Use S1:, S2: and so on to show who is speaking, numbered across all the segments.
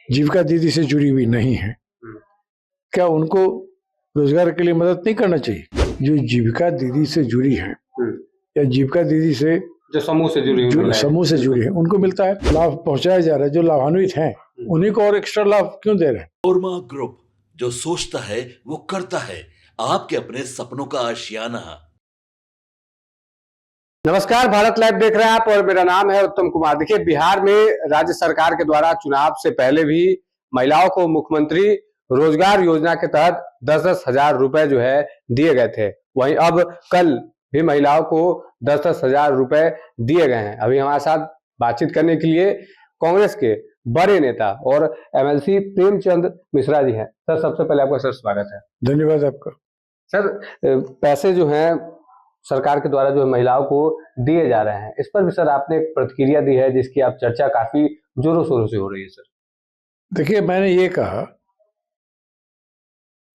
S1: जीविका दीदी से जुड़ी हुई नहीं है, क्या उनको रोजगार के लिए मदद नहीं करना चाहिए? जो जीविका दीदी से जुड़ी है या जीविका दीदी से
S2: जो समूह से जुड़ी
S1: है उनको मिलता है, लाभ पहुंचाया जा रहा है। जो लाभान्वित हैं उन्हीं को और एक्स्ट्रा लाभ क्यों दे रहे हैं?
S3: ओरमा ग्रुप, जो सोचता है वो करता है, आपके अपने सपनों का आशियाना।
S2: नमस्कार, भारत लाइव देख रहे हैं आप और मेरा नाम है उत्तम कुमार। देखिए, बिहार में राज्य सरकार के द्वारा चुनाव से पहले भी महिलाओं को मुख्यमंत्री रोजगार योजना के तहत 10-10 हजार रुपए जो है दिए गए थे। वहीं अब कल भी महिलाओं को 10-10 हजार रुपए दिए गए हैं। अभी हमारे साथ बातचीत करने के लिए कांग्रेस के बड़े नेता और एमएलसी प्रेमचंद मिश्रा जी हैं। सर, सबसे पहले आपका सर स्वागत है।
S1: धन्यवाद आपका।
S2: सर, पैसे जो हैं सरकार के द्वारा जो महिलाओं को दिए जा रहे हैं, इस पर भी सर आपने एक प्रतिक्रिया दी है जिसकी आप चर्चा काफी जोरों शोरों से हो रही है। सर
S1: देखिए, मैंने ये कहा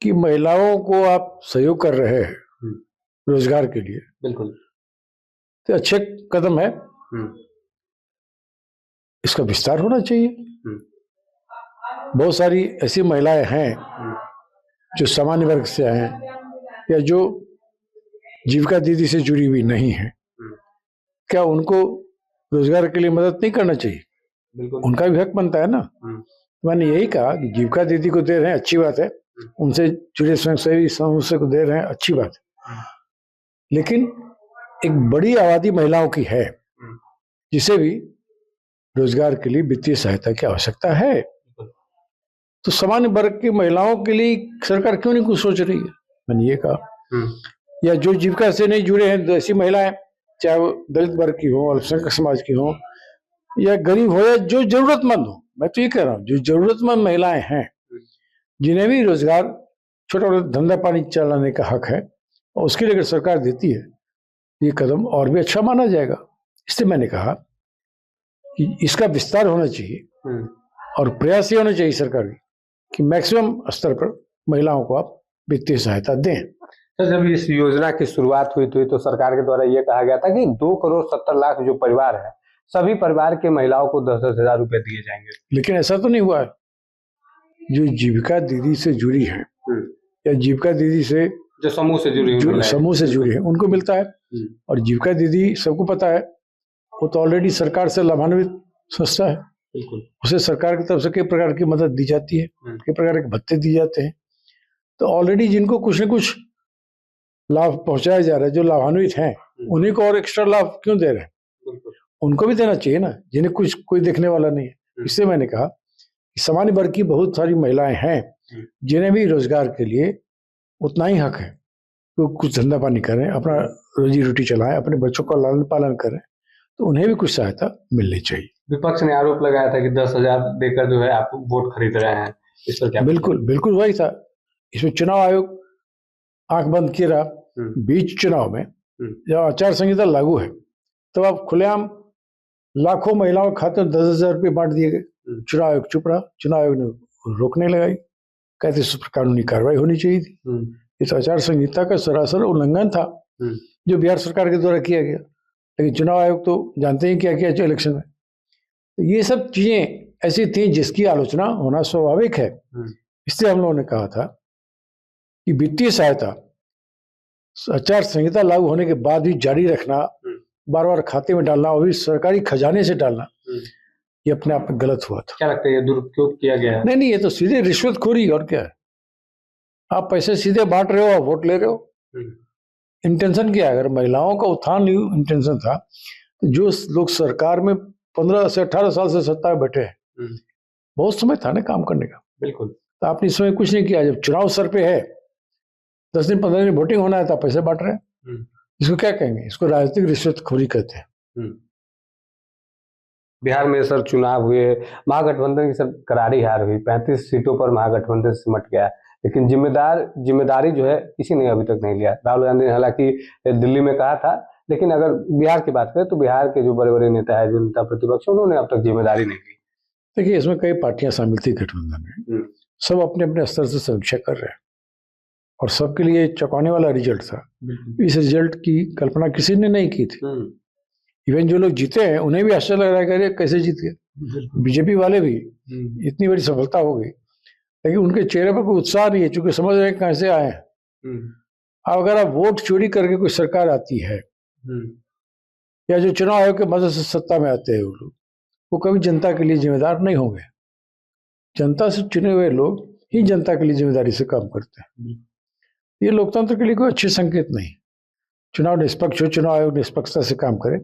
S1: कि महिलाओं को आप सहयोग कर रहे हैं रोजगार के लिए,
S2: बिल्कुल,
S1: तो अच्छे कदम है। इसका विस्तार होना चाहिए। बहुत सारी ऐसी महिलाएं हैं जो सामान्य वर्ग से हैं या जो जीविका दीदी से जुड़ी हुई नहीं है, क्या उनको रोजगार के लिए मदद नहीं करना चाहिए?
S2: बिल्कुल,
S1: उनका भी हक बनता है ना। मैंने यही कहा कि जीविका दीदी को दे रहे हैं, अच्छी बात है। उनसे जुड़े स्वयंसेवी समूह को दे रहे हैं, अच्छी बात है। लेकिन एक बड़ी आबादी महिलाओं की है जिसे भी रोजगार के लिए वित्तीय सहायता की आवश्यकता है। तो सामान्य वर्ग की महिलाओं के लिए सरकार क्यों नहीं कुछ सोच रही है? मैंने ये कहा। या जो जीविका से नहीं जुड़े हैं, ऐसी महिलाएं, चाहे वो दलित वर्ग की हो, अल्पसंख्यक समाज की हो, या गरीब हो, या जो जरूरतमंद हो, मैं तो ये कह रहा हूँ जो जरूरतमंद महिलाएं हैं जिन्हें भी रोजगार, छोटा मोटा धंधा पानी चलाने का हक है, और उसके लिए अगर सरकार देती है, ये कदम और भी अच्छा माना जाएगा। इसलिए मैंने कहा कि इसका विस्तार होना चाहिए और प्रयास ये होना चाहिए सरकार की कि मैक्सिमम स्तर पर महिलाओं को आप वित्तीय सहायता दें।
S2: सर, जब इस योजना की शुरुआत हुई थी तो सरकार के द्वारा यह कहा गया था कि 2,70,00,000 जो परिवार है, सभी परिवार के महिलाओं को 10-10 हजार रुपए दिए जाएंगे।
S1: लेकिन ऐसा तो नहीं हुआ है। जो जीविका दीदी से जुड़ी है या जीविका दीदी से
S2: जो समूह से जुड़ी
S1: है उनको मिलता है। और जीविका दीदी सबको पता है, वो तो ऑलरेडी सरकार से लाभान्वित संस्था है। उसे सरकार की तरफ से कई प्रकार की मदद दी जाती है, कई प्रकार के भत्ते दिए जाते हैं। तो ऑलरेडी जिनको कुछ न कुछ लाभ पहुंचाया जा रहा है, जो लाभान्वित हैं उन्हीं को और एक्स्ट्रा लाभ क्यों दे रहे हैं? उनको भी देना चाहिए ना, जिन्हें कुछ कोई देखने वाला नहीं है। इससे मैंने कहा कि सामान्य वर्ग की बहुत सारी महिलाएं हैं जिन्हें भी रोजगार के लिए उतना ही हक है, तो कुछ धंधा पानी करें, अपना रोजी रोटी चलाएं, अपने बच्चों का लालन पालन करें, तो उन्हें भी कुछ सहायता मिलनी चाहिए।
S2: विपक्ष ने आरोप लगाया था कि 10 हजार देकर जो है आप वोट खरीद रहे हैं, इस पर क्या?
S1: बिल्कुल वही था। इसमें चुनाव आयोग आंख बंद किया रहा। बीच चुनाव में जब आचार संहिता लागू है, तब आप खुलेआम लाखों महिलाओं के खाते में 10,000 रुपये बांट दिए गए। चुनाव आयोग चुप रहा। चुनाव आयोग ने रोकने लगाई, कहते इस पर कानूनी कार्रवाई होनी चाहिए थी। इस आचार संहिता का सरासर उल्लंघन था जो बिहार सरकार के द्वारा किया गया। लेकिन चुनाव आयोग तो जानते ही क्या किया इलेक्शन में। तो ये सब चीजें ऐसी थी जिसकी आलोचना होना स्वाभाविक है। इसलिए हम लोगों ने कहा था कि वित्तीय सहायता आचार संहिता लागू होने के बाद भी जारी रखना, बार बार खाते में डालना, और भी सरकारी खजाने से डालना, ये अपने आप में गलत हुआ था।
S2: क्या लगता है ये दुरुपयोग किया गया है?
S1: नहीं, ये तो सीधे रिश्वतखोरी, और क्या है। आप पैसे सीधे बांट रहे हो और वोट ले रहे हो। इंटेंशन क्या है? अगर महिलाओं का उत्थान इंटेंशन था, तो जो लोग सरकार में 15 से 18 साल से सत्ता में बैठे हैं, बहुत समय था ना काम करने का।
S2: बिल्कुल।
S1: तो आपने इस समय कुछ नहीं किया। जब चुनाव सर पे है, 10 दिन 15 दिन वोटिंग होना है, तो पैसे बांट रहे हैं। इसको क्या कहेंगे? इसको राजनीतिक रिश्वतखोरी कहते हैं।
S2: बिहार में सर चुनाव हुए, महागठबंधन की सर करारी हार हुई, 35 सीटों पर महागठबंधन सिमट गया, लेकिन जिम्मेदारी जो है किसी ने अभी तक नहीं लिया। राहुल गांधी ने हालांकि दिल्ली में कहा था, लेकिन अगर बिहार की बात करें तो बिहार के जो बड़े बड़े नेता है, जो नेता प्रतिपक्ष, उन्होंने अब तक जिम्मेदारी नहीं ली।
S1: देखिए, इसमें कई पार्टियां शामिल थी गठबंधन में, सब अपने अपने स्तर से समीक्षा कर रहे हैं और सबके लिए चौंकाने वाला रिजल्ट था। इस रिजल्ट की कल्पना किसी ने नहीं की थी। इवन जो लोग जीते हैं उन्हें भी आश्चर्य लग रहा है कि अरे कैसे जीत गए। बीजेपी वाले भी इतनी बड़ी सफलता हो गई, लेकिन उनके चेहरे पर कोई उत्साह नहीं है, क्योंकि समझ रहे हैं कैसे आए हैं। अब अगर आप वोट चोरी करके कोई सरकार आती है, या जो चुनाव आयोग के मदद से सत्ता में आते हैं वो लोग, वो कभी जनता के लिए जिम्मेदार नहीं होंगे। जनता से चुने हुए लोग ही जनता के लिए जिम्मेदारी से काम करते हैं। ये लोकतंत्र के लिए कोई अच्छे संकेत नहीं। चुनाव निष्पक्ष हो, चुनाव आयोग निष्पक्षता से काम करे,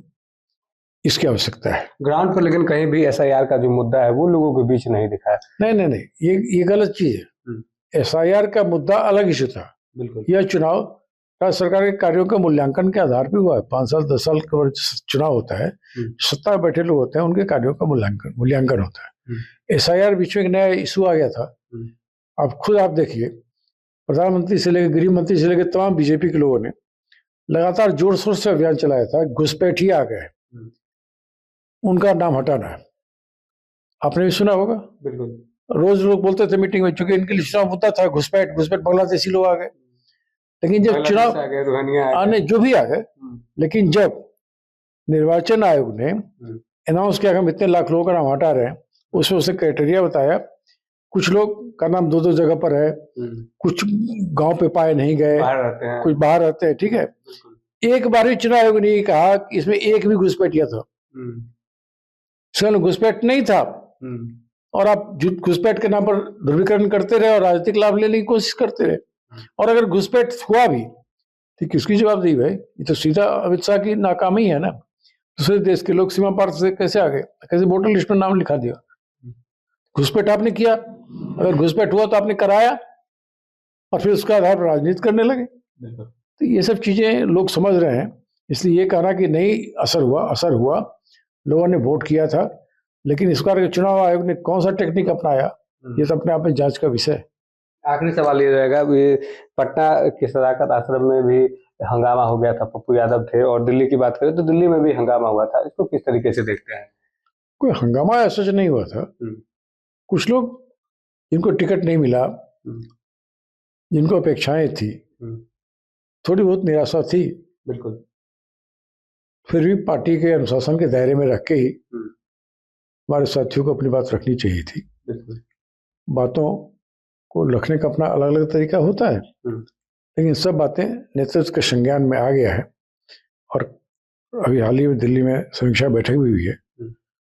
S1: इसकी आवश्यकता है।
S2: ग्राउंड पर लेकिन कहीं भी SIR का जो मुद्दा है वो लोगों के बीच नहीं दिखा है।
S1: नहीं, ये गलत चीज है। SIR का मुद्दा अलग इशू था।
S2: बिल्कुल।
S1: यह चुनाव राज्य सरकार के कार्यों के मूल्यांकन के आधार पर हुआ है। 5 साल 10 साल का चुनाव होता है, सत्ता में बैठे लोग होते हैं, उनके कार्यों का मूल्यांकन होता है। SIR बीच में एक नया इशू आ गया था। आप खुद आप देखिए, प्रधानमंत्री से लेकर गृह मंत्री से लेकर तमाम बीजेपी के लोगों ने लगातार जोर शोर से अभियान चलाया था। घुसपैठी आ गए, उनका नाम हटाना है। आपने भी सुना होगा।
S2: बिल्कुल।
S1: रोज लोग बोलते थे मीटिंग में, चूंकि इनके लिए चुनाव मुद्दा था घुसपैठ बांग्लादेशी लोग आ गए। लेकिन जब चुनाव आने जो भी आ गए, लेकिन जब निर्वाचन आयोग ने अनाउंस किया कि हम इतने लाख लोगों का नाम हटा रहे हैं, उसमें उसने क्राइटेरिया बताया। कुछ लोग का नाम 2-2 जगह पर है, कुछ गांव पे पाए नहीं गए, कुछ बाहर रहते हैं, ठीक है। एक बार भी चुनाव आयोग ने कहा कि इसमें एक भी घुसपैठिया था। घुसपैठ नहीं था, और आप घुसपैठ के नाम पर ध्रुवीकरण करते रहे और राजनीतिक लाभ लेने की कोशिश करते रहे। और अगर घुसपैठ हुआ भी तो किसकी जवाबदेही है? ये तो सीधा अमित शाह की नाकामी है ना। दूसरे देश के लोग सीमा पार से कैसे आ गए, कैसे वोटर लिस्ट में नाम लिखा दिया? घुसपैठ आपने किया, अगर घुसपैठ हुआ तो आपने कराया, और फिर उसके आधार पर राजनीति करने लगे। तो ये सब चीजें लोग समझ रहे हैं। इसलिए ये कहना कि नहीं असर हुआ, लोगों ने वोट किया था, लेकिन इस बार चुनाव आयोग ने कौन सा टेक्निक अपनाया, ये तो अपने आप में जांच का विषय है।
S2: आखिरी सवाल ये रहेगा, पटना के सदाकत आश्रम में भी हंगामा हो गया था, पप्पू यादव थे, और दिल्ली की बात करें तो दिल्ली में भी हंगामा हुआ था। इसको किस तरीके से देखते हैं?
S1: कोई हंगामा ऐसा नहीं हुआ था। कुछ लोग जिनको टिकट नहीं मिला, जिनको अपेक्षाएं थी, थोड़ी बहुत निराशा थी,
S2: बिल्कुल,
S1: फिर भी पार्टी के अनुशासन के दायरे में रख के ही हमारे साथियों को अपनी बात रखनी चाहिए थी। बातों को रखने का अपना अलग अलग तरीका होता है, लेकिन सब बातें नेतृत्व के संज्ञान में आ गया है। और अभी हाल ही में दिल्ली में समीक्षा बैठक भी हुई है।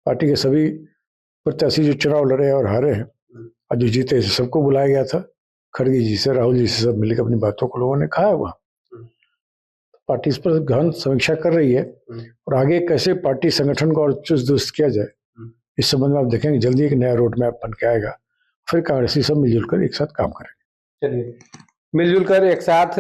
S1: पार्टी के सभी प्रत्याशी जो चुनाव लड़े और हारे हैं और जो जीते, सबको बुलाया गया था। खड़गे जी से, राहुल जी से सब मिलकर अपनी बातों को लोगों ने कहा हुआ। पार्टी इस पर गहन समीक्षा कर रही है, और आगे कैसे पार्टी संगठन को और चुस्त दुरुस्त किया जाए, इस संबंध में आप देखेंगे जल्दी एक नया रोड मैप बन के आएगा। फिर कांग्रेसी सब मिलजुल कर एक साथ काम करेंगे।
S2: चलिए, मिलजुल कर एक साथ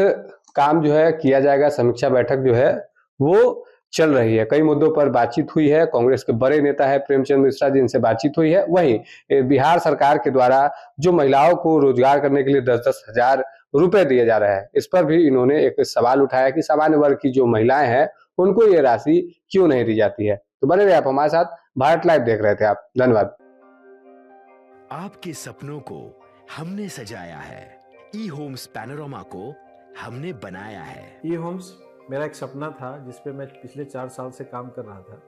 S2: काम जो है किया जाएगा। समीक्षा बैठक जो है वो चल रही है, कई मुद्दों पर बातचीत हुई है। कांग्रेस के बड़े नेता है प्रेमचंद मिश्रा जी, इनसे बातचीत हुई है। वहीं बिहार सरकार के द्वारा जो महिलाओं को रोजगार करने के लिए 10-10 हजार रुपए दिए जा रहे हैं, इस पर भी इन्होंने एक सवाल उठाया कि सामान्य वर्ग की जो महिलाएं हैं उनको ये राशि क्यों नहीं दी जाती है। तो बने रहे आप हमारे साथ, भारत लाइव देख रहे थे आप। धन्यवाद।
S4: आपके सपनों को हमने सजाया है, ई होम्स पैनोरमा को हमने बनाया है।
S5: ई होम्स मेरा एक सपना था जिस पे मैं पिछले 4 साल से काम कर रहा था।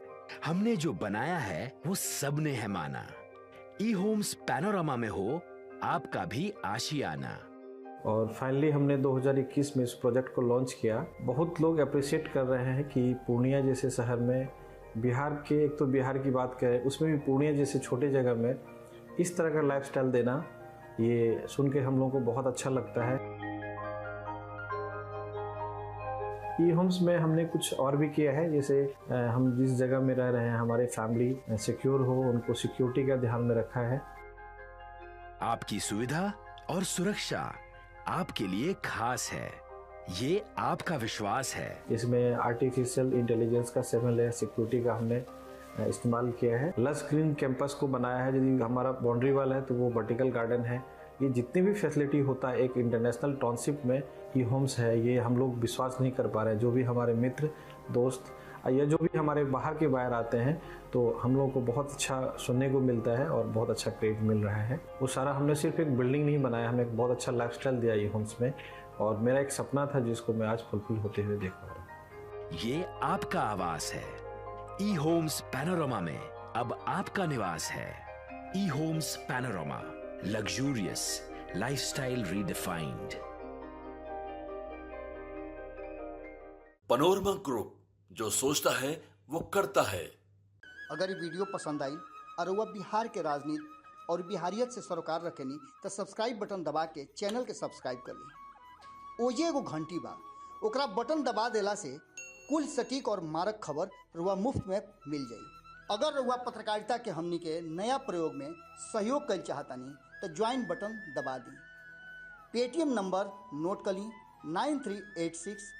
S4: हमने जो बनाया है वो सबने है माना। ई होम्स पैनोरमा में हो आपका भी आशियाना।
S5: और फाइनली हमने 2021 में इस प्रोजेक्ट को लॉन्च किया। बहुत लोग अप्रिशिएट कर रहे हैं कि पूर्णिया जैसे शहर में, बिहार के, एक तो बिहार की बात करें उसमें भी पूर्णिया जैसे छोटे जगह में इस तरह का लाइफस्टाइल देना, ये सुन के हम लोगों को बहुत अच्छा लगता है। ई होम्स में हमने कुछ और भी किया है, जैसे हम जिस जगह में रह रहे हैं हमारे फैमिली सिक्योर हो, उनको सिक्योरिटी का ध्यान में रखा है।
S4: आपकी सुविधा और सुरक्षा आपके लिए खास है, ये आपका विश्वास है।
S5: इसमें आर्टिफिशियल इंटेलिजेंस का 7 लेयर सिक्योरिटी का हमने इस्तेमाल किया है। लस ग्रीन कैंपस को बनाया है। यदि हमारा बाउंड्री वाल है तो वो वर्टिकल गार्डन है। ये जितनी भी फैसिलिटी होता है एक इंटरनेशनल टाउनशिप में ई होम्स है, ये हम लोग विश्वास नहीं कर पा रहे हैं। जो भी हमारे मित्र दोस्त या जो भी हमारे बाहर के बाहर आते हैं तो हम लोगों को बहुत अच्छा सुनने को मिलता है और बहुत अच्छा क्रेडिट मिल रहा है। वो सारा हमने सिर्फ एक बिल्डिंग नहीं बनाया, हमें एक बहुत अच्छा लाइफस्टाइल दिया ई होम्स में, और मेरा एक सपना था जिसको मैं आज फुलफिल होते हुए देख पा रहा हूँ।
S4: ये आपका आवास है, ई होम्स पैनोरमा में अब आपका निवास है। E homes panorama, luxurious lifestyle redefined.
S3: Panorama group, जो सोचता है वो करता है।
S6: अगर ये वीडियो पसंद आई और वह बिहार के राजनीति और बिहारियत से सरोकार रखेनी तो सब्सक्राइब बटन दबा के चैनल के सब्सक्राइब कर ली। ओजे एगो घंटी बा, ओकरा बटन दबा देला से कुल सटीक और मारक खबर रुआ मुफ्त में मिल जाई। अगर रुआ पत्रकारिता के हमनी के नया प्रयोग में सहयोग कर चाहतानी तो ज्वाइन बटन दबा दी। पेटीएम नंबर नोट कर ली 9386